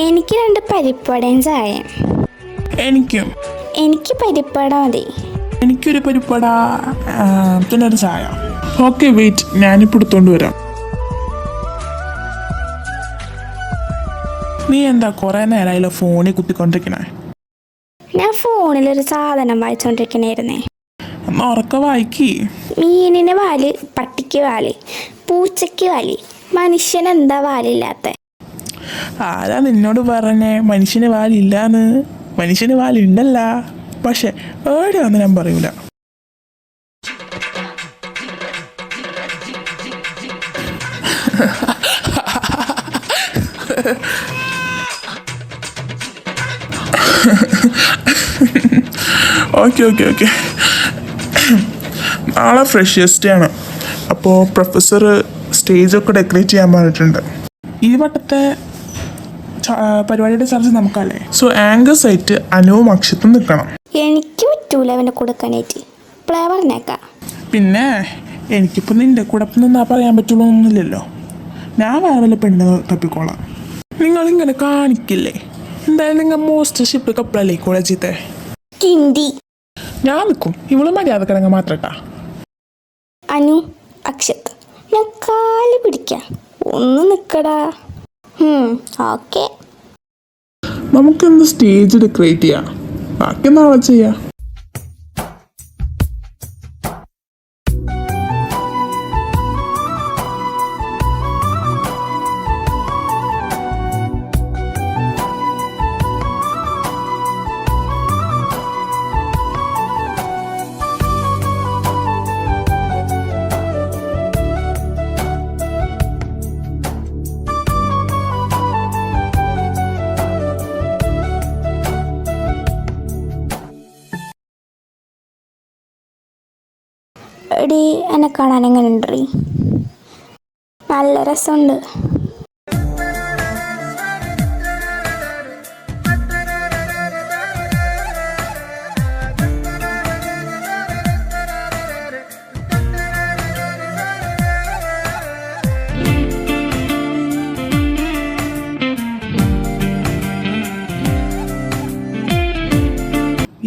എനിക്ക് 2 പരിപ്പടയും ചായയും. എനിക്കും. എനിക്ക് പരിപ്പട മതി. എനിക്കൊരു പരിപ്പട, പിന്നെ ഒരു ചായ. ഓക്കെ വെയിറ്റ്, ഞാനിപ്പോൾ എടുത്തോണ്ട് വരാം. നീ എന്താ കുറേ നേരമായില്ല ഫോണിൽ കുത്തിക്കൊണ്ടിരിക്കണേ? ഞാൻ ഫോണിലൊരു സാധനം വായിച്ചോണ്ടിരിക്കണായിരുന്നേ. എന്നാ ഉറക്ക വായിക്കി. മീനിന് വാല്, പട്ടിക്ക് വാല്, പൂച്ചയ്ക്ക് വാല്, മനുഷ്യനെന്താ വാലില്ലാത്ത? ആരാ നിന്നോട് പറഞ്ഞേ മനുഷ്യന് വാലില്ലാന്ന്? മനുഷ്യന് വാലുണ്ടല്ല, പക്ഷെ എവിടെയാന്ന് ഞാൻ പറയൂല. ഓക്കെ ഓക്കെ ഓക്കെ നാളെ ഫ്രഷേഴ്സ് ഡേ ആണ്. അപ്പോൾ പ്രൊഫസർ സ്റ്റേജൊക്കെ ഡെക്കറേറ്റ് ചെയ്യാൻ പറഞ്ഞിട്ടുണ്ട്. ഈ വട്ടത്തെ പരിപാടിയുടെ ചർച്ച നമുക്കല്ലേ. സോ ആങ്കേഴ്സ് ആയിട്ട് അനുവും അക്ഷത്തും നിൽക്കണം. എനിക്ക് പറ്റൂല അവനെ കൊടുക്കാനായിട്ട്. ഇപ്പളേ പറഞ്ഞേക്കാം. പിന്നെ എനിക്കിപ്പോൾ നിൻ്റെ കൂടെ നിന്നാ പറയാൻ പറ്റുള്ളൂ ഒന്നുമില്ലല്ലോ. ഞാൻ വേറെ വല്ല പെണ്ണ് തപ്പിക്കോളാം. നിങ്ങളിങ്ങനെ കാണിക്കില്ലേ? എന്തായാലും നിങ്ങൾ മോസ്റ്റ് ഷിപ്പ് കപ്പലല്ലേ കോളേജിത്തെ. ഞാൻ നിൽക്കും. ഇവള് മര്യാദക്കിടങ്ങ മാത്രട്ടാ. അനു, അക്ഷത്, ഞാൻ കാല് പിടിക്കാം, ഒന്ന് നിക്കടാ. ഓക്കെ. നമുക്കെന്ത് സ്റ്റേജ് ഡെക്കറേറ്റ് ചെയ്യാം, ബാക്കി നാളെ ചെയ്യാം. എടി, എന്നെ കാണാൻ എങ്ങനെ ഉണ്ട്? നല്ല രസമുണ്ട്.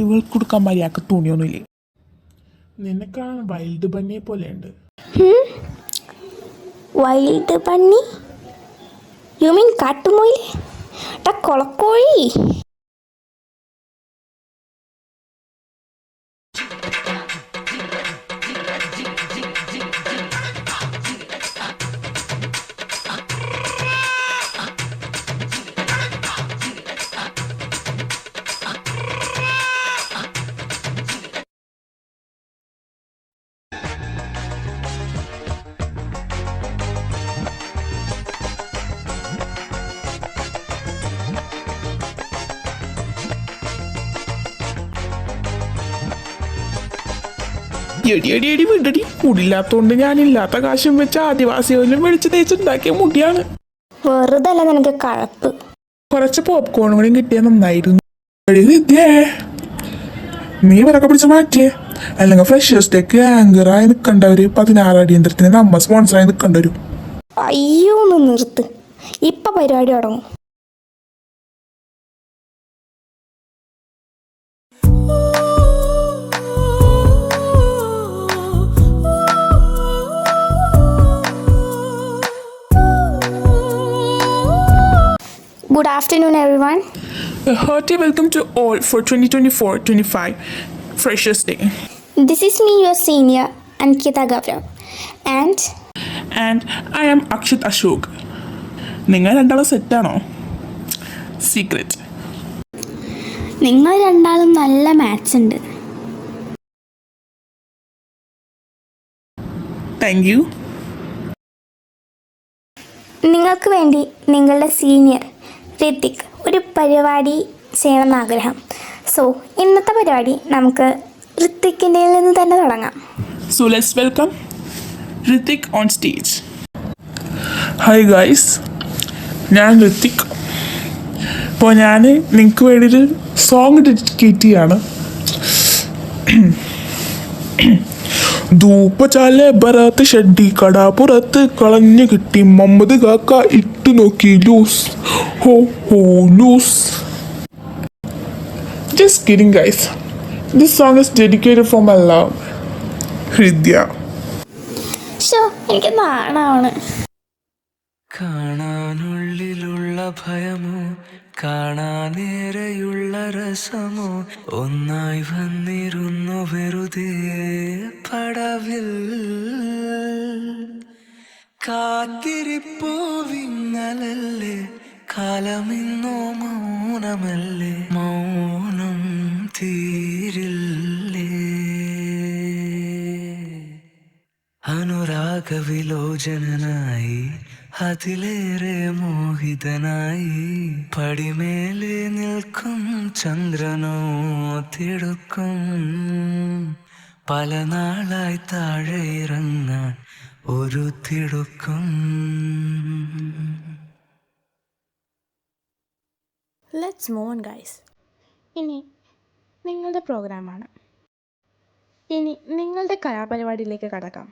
ഇവൾക്ക് കൊടുക്കാൻ മര്യാദക്ക് തുണിയൊന്നുമില്ലേ? നിനക്കാണ് വൈൽഡ് ബണ്ണിയെ പോലെ ഉണ്ട്. Wild bunny? യു മീൻ കാട്ടുമോയിൽ? കൊളക്കോഴി. എടി വിടടി. മുടിയില്ലാത്തോണ്ട് ഞാനില്ലാത്ത കാശും വെച്ച് ആദിവാസികളിലും വെളിച്ച് തേച്ചുണ്ടാക്കിയ മുടിയാണ്. വെറുതെ അല്ല നിനക്ക് കഴപ്പ്. കുറച്ച് പോപ്കോൺ കൂടി കിട്ടിയാൽ നന്നായിരുന്നു. നീ വിലക്കെ പിടിച്ച് മാറ്റിയേ, അല്ലെങ്കിൽ ഫ്രഷേഴ്സ് ഡേക്ക് ആങ്കറായി നിൽക്കേണ്ടവര് 16 അടിയന്തരത്തിന് നമ്മ സ്പോൺസറായി നിൽക്കേണ്ടി വരും. അയ്യോ, ഒന്ന് നിർത്ത്. ഇപ്പൊ പരിപാടി തുടങ്ങും. Good afternoon, everyone. A hearty welcome to all for 2024-25 Freshers Day. This is me, your senior, Ankita Gavrav. And I am Akshat Ashok. നിങ്ങൾ രണ്ടാളും സെറ്റാണോ? സീക്രറ്റ്. നിങ്ങൾ രണ്ടാളും നല്ല മാച്ച് ഉണ്ട്. Thank you. നിങ്ങൾക്ക് വേണ്ടി നിങ്ങളുടെ സീനിയർ ഋത്തിക് ഒരു പരിപാടി ചെയ്യണമെന്ന് ആഗ്രഹം. സോ ഇന്നത്തെ പരിപാടി നമുക്ക് ഋത്തിക്കിൻ്റെ നിന്ന് തന്നെ തുടങ്ങാം. So let's welcome Hrithik on stage. Hi guys, ഞാൻ ഋത്തിക്. അപ്പോൾ ഞാൻ നിങ്ങൾക്ക് വേണ്ടിയൊരു സോങ് ഡെഡിക്കേറ്റ് ചെയ്യാണ്. ധൂപ്പചാലെ ഭരത്ത് ഷഡ്ഡി കടാപുറത്ത് കളഞ്ഞു കിട്ടി മമ്മദ് കാക്ക ഇട്ടു നോക്കി ലൂസ് ഹോ ഹോ loose. Just kidding guys. This song is dedicated for my love, Hridya. Show എനിക്ക് നാണാണ്. കാണാനുള്ളിലുള്ള ഭയമോ കാണാനേരെയുള്ള രസമോ ഒന്നായി വന്നിരുന്നു വെറുതെ പടവിൽ. കാത്തിരിപ്പോ വിങ്ങലല്ലേ കാലമിന്നോ മൗനമല്ലേ മൗനം തീരില്ലേ. അനുരാഗവിലോചനായി അതിലേറെ മോഹിതനായി പടിമേലെ നിൽക്കും ചന്ദ്രനോ തിടുക്കും. പല നാളായി താഴെ ഇറങ്ങാൻ ഒരു തിടുക്കം. Let's move on guys. ഇനി നിങ്ങളുടെ പ്രോഗ്രാമാണ്. ഇനി നിങ്ങളുടെ കലാപരിപാടിയിലേക്ക് കടക്കാം.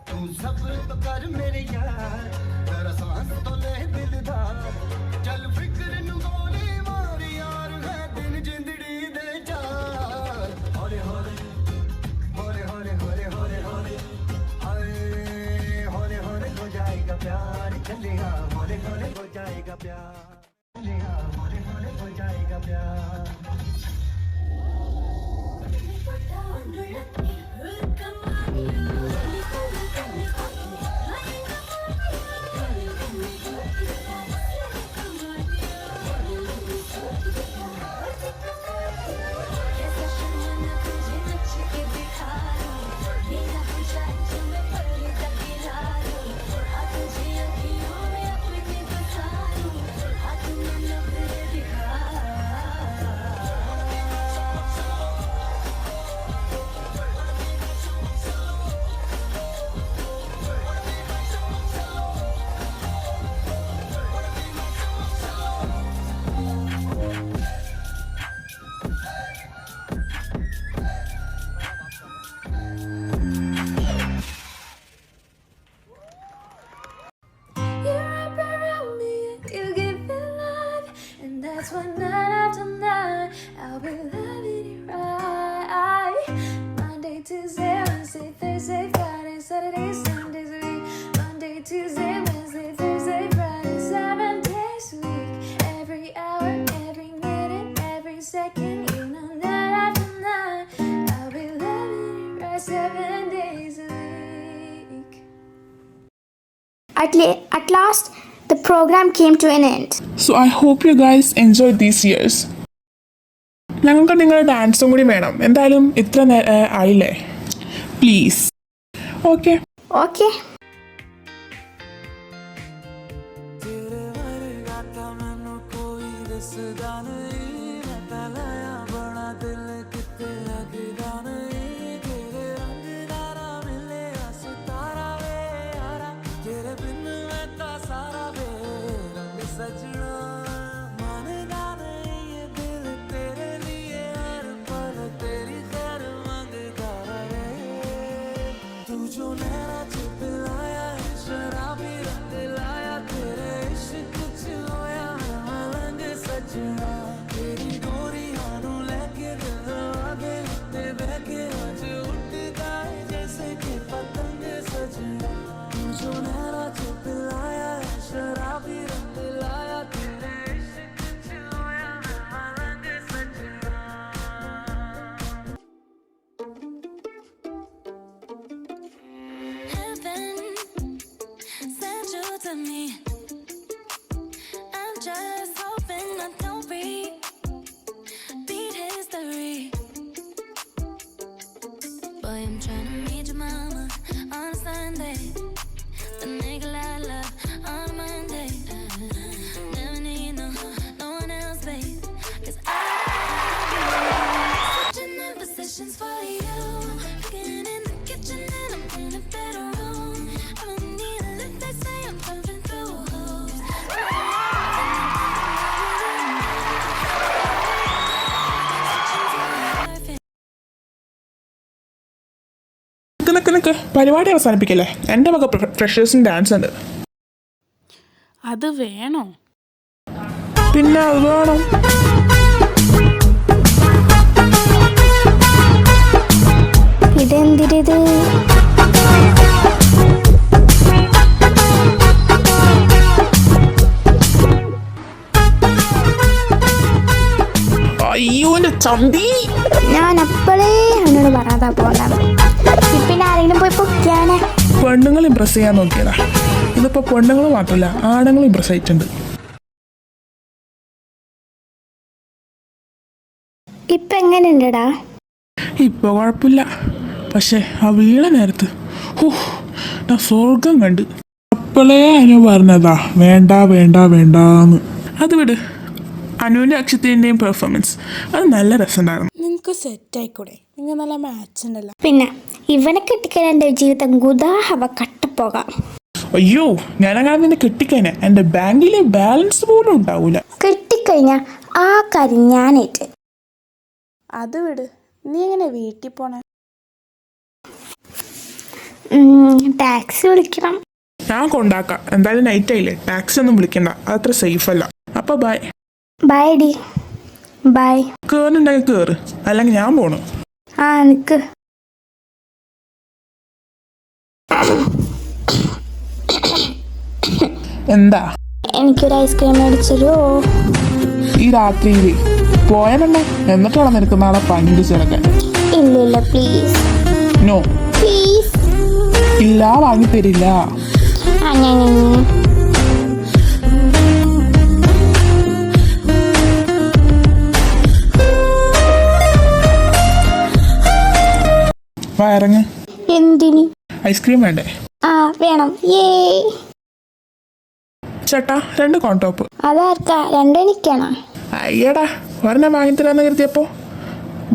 तू सब्र तो कर मेरे यार जरा सांस तो ले दिलदार चल फिक्र नु गोली मार यार है दिन जिंदड़ी दे चार होरे होरे होरे होरे होरे होरे होरे हाय होरे होरे हो जाएगा प्यार चले हाँ होरे होरे हो जाएगा प्यार चले हाँ होरे होरे हो जाएगा प्यार. That's why night after night I'll be loving it right. Monday, Tuesday, Wednesday, Thursday, Friday, Saturday, Sundays a week. Monday, Tuesday, Wednesday, Thursday, Friday, 7 days a week. Every hour, every minute, every second, you know, night after night I'll be loving it right 7 days a week. At last, the program came to an end. So I hope you guys enjoyed these years. ഞങ്ങൾക്ക് നിങ്ങളുടെ ഡാൻസും കൂടി വേണം. എന്തായാലും ഇത്ര ആയില്ലേ, please. Okay Okay. तेरे इश्क कुछ होया मलंग सजना तेरी of me. I'm just hoping I don't repeat history. Boy, I'm trying to meet your mama on a Sunday. The nigga I love on a Monday. Never need no one else, babe. 'Cause switching in positions for you. Cooking in the kitchen and I'm in a better room. I don't need a lift, they say I'm pumping through holes. നിനക്ക് പരിപാടി അവസാനിപ്പിക്കല്ലേ? എൻ്റെ വക ഫ്രഷേഴ്സിന് dance ഉണ്ട്. അത് വേണോ? പിന്നെ അത് വേണം. ഇതെന്തിരിത്? അയ്യോ എൻ്റെ ചന്തി. ഞാൻ അപ്പോഴേ എന്നോട് പറയാതാ പോകണ്ട. പിന്നെ ആരെങ്കിലും പോയി പൊക്കിയാനെ. പെണ്ണുങ്ങൾ ഇമ്പ്രസ് ചെയ്യാൻ നോക്കിയതാ. ഇതിപ്പോൾ പെണ്ണുങ്ങൾ മാത്രമല്ല ആണുങ്ങൾ ഇമ്പ്രസ് ആയിട്ടുണ്ട്. ഇപ്പൊ എങ്ങനെയുണ്ടടാ? ഇപ്പോൾ കുഴപ്പമില്ല. പക്ഷേ ആ വീണ നേരത്ത് ഞാൻ സ്വർഗം കണ്ട്. അപ്പോഴേ അനു പറഞ്ഞതാ വേണ്ട വേണ്ട വേണ്ടാന്ന്. അത് വിട്. അനുവിൻ്റെ അക്ഷത്തിൻ്റെയും പെർഫോമൻസ് അത് നല്ല രസമുണ്ടായിരുന്നു. നിങ്ങൾക്ക് സെറ്റായിക്കൂടെ? നിങ്ങൾ നല്ല മാച്ച് ഉണ്ടല്ലോ. പിന്നെ ഇവനെ കിട്ടിക്കഴിഞ്ഞാൽ എൻ്റെ ജീവിതം ഗുദാഹവ കട്ടപ്പോകാം. അയ്യോ ഞാനങ്ങനെ നിന്നെ കെട്ടിക്കഴിഞ്ഞാൽ എൻ്റെ ബാങ്കിലെ ബാലൻസ് പോലും ഉണ്ടാവൂല. കിട്ടിക്കഴിഞ്ഞാൽ ആ കാര്യം ഞാനേറ്റ്. അത് വിട്. നീ എങ്ങനെ വീട്ടിൽ പോണേ? ടാക്സി വിളിക്കണം. ഞാൻ കൊണ്ടാക്കാം. എന്തായാലും നൈറ്റ് ആയില്ലേ, ടാക്സി ഒന്നും വിളിക്കണ്ട, അതത്ര സേഫ് അല്ല. അപ്പോൾ ബൈ. ബൈ ഡി. ബൈ. കയറുന്നുണ്ടെങ്കിൽ കയറ്, അല്ലെങ്കിൽ ഞാൻ പോണു. ആ നിക്ക്. എന്താ? എനിക്കൊരു ഐസ്ക്രീം മേടിച്ചോ? ഈ രാത്രിയിൽ പോയാലുണ്ടോ? എന്നിട്ടാണ് നിനക്ക് നാളെ പണ്ട് ചേർക്കാൻ. ഇല്ല പ്ലീസ്. No please. ഇല്ല, വാങ്ങിത്തരില്ല. ഇറങ്ങ്. എന്തിന്? ഐസ്ക്രീം വേണ്ടേ? ആ വേണം. ചേട്ടാ 2 കോൺടോപ്പ്. അതാർക്കാ? 2 എനിക്കാണോ? അയ്യടാ, ഒരെണ്ണം വാങ്ങിത്തരാന്ന് കരുതിയപ്പോ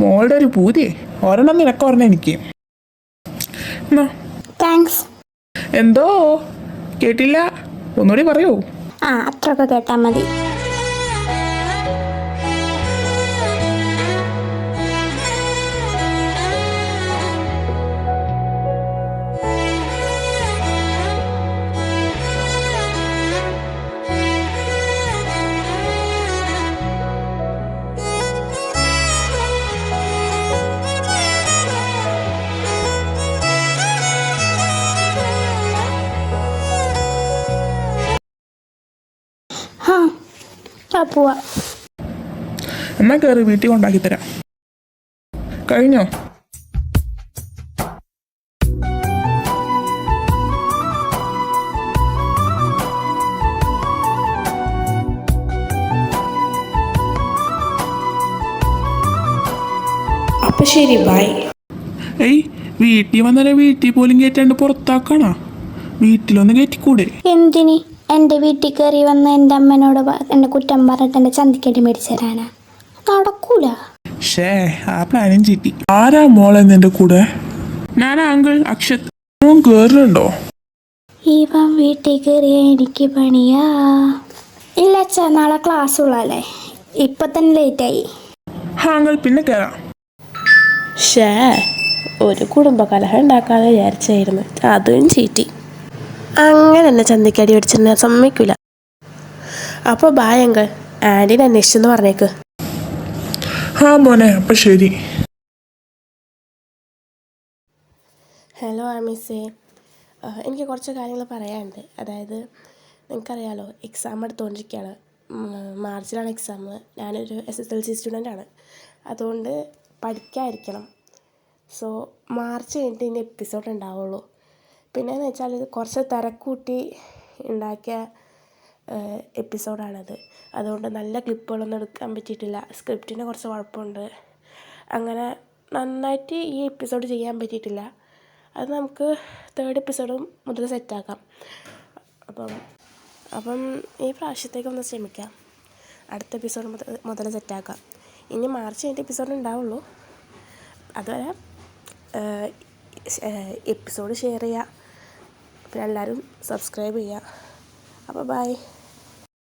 മോളുടെ ഒരു പൂതി. ഒരെണ്ണം നിനക്ക്, ഒരെണ്ണം എനിക്ക്. താങ്ക്സ്. എന്തോ കേട്ടില്ല, ഒന്നുകൂടി പറയൂ. ആ അത്രയൊക്കെ കേട്ടാ മതി. പോവാ. എന്നാ കയറി, വീട്ടിൽ കൊണ്ടാക്കി തരാം. കഴിഞ്ഞോ? അപ്പൊ ശരി, ബൈ. ഏയ്, വീട്ടിൽ വന്നാലേ വീട്ടിൽ പോലും കയറ്റാണ്ട് പുറത്താക്കണ. വീട്ടിലൊന്ന് കയറ്റിക്കൂടെ? എന്തിന്? എൻ്റെ വീട്ടിൽ കയറി വന്ന് എൻ്റെ അമ്മേനോട് എന്നെ കുറ്റം പറഞ്ഞിട്ട് എൻ്റെ ചന്തിക്കടി മേടിച്ചു തരാനാ? നടക്കൂല. ഷേ, ആ പ്ലാനും ചീറ്റി. ആരാ മോളെ നിന്റെ കൂടെ? ഞാനാ അങ്കിൾ അക്ഷത്. മോൻ കയറുന്നുണ്ടോ? ഇവൻ വീട്ടിൽ കയറിയ എനിക്ക് പണിയാ. ഇല്ല അച്ഛാ, നാളെ ക്ലാസ് ഉള്ളല്ലേ, ഇപ്പൊ തന്നെ ലേറ്റായി. അങ്കിൾ പിന്നെ കയറാം. ഷേ, ഒരു കുടുംബകലഹം ഉണ്ടാക്കാതെ വിചാരിച്ചായിരുന്നു, അതും ചീറ്റി. അങ്ങനെ തന്നെ ചന്തിക്കടി മേടിച്ചിട്ട് സമ്മതിക്കൂല. അപ്പോൾ ബായ് അങ്കിൾ, ആൻറ്റീനെ അന്വേഷിച്ചെന്ന് പറഞ്ഞേക്ക്. ആ മോനെ, അപ്പം ശരി. ഹലോ ആമിസേ, എനിക്ക് കുറച്ച് കാര്യങ്ങൾ പറയാനുണ്ട്. അതായത് നിങ്ങൾക്കറിയാലോ, എക്സാം എടുത്തുകൊണ്ടിരിക്കുകയാണ്. മാർച്ചിലാണ് എക്സാം. ഞാനൊരു SSLC സ്റ്റുഡൻ്റാണ്. അതുകൊണ്ട് പഠിക്കാതിരിക്കണം. സോ മാർച്ച് കഴിഞ്ഞിട്ട് ഇനി എപ്പിസോഡ് ഉണ്ടാവുള്ളൂ. പിന്നെയെന്ന് വെച്ചാൽ കുറച്ച് തിരക്കൂട്ടി ഉണ്ടാക്കിയ എപ്പിസോഡാണത്. അതുകൊണ്ട് നല്ല ക്ലിപ്പുകളൊന്നും എടുക്കാൻ പറ്റിയിട്ടില്ല. സ്ക്രിപ്റ്റിന് കുറച്ച് കുഴപ്പമുണ്ട്. അങ്ങനെ നന്നായിട്ട് ഈ എപ്പിസോഡ് ചെയ്യാൻ പറ്റിയിട്ടില്ല. അത് നമുക്ക് 3rd എപ്പിസോഡ് മുതൽ സെറ്റാക്കാം. അപ്പം ഈ പ്രാവശ്യത്തേക്കൊന്ന് ശ്രമിക്കാം. അടുത്ത എപ്പിസോഡ് മുതൽ സെറ്റാക്കാം. ഇനി മാർച്ച് 8 എപ്പിസോഡ് ഉണ്ടാവുള്ളൂ. അതുവരെ എപ്പിസോഡ് ഷെയർ ചെയ്യുക, പിന്നെ എല്ലാവരും സബ്സ്ക്രൈബ് ചെയ്യുക. അപ്പോൾ ബൈ.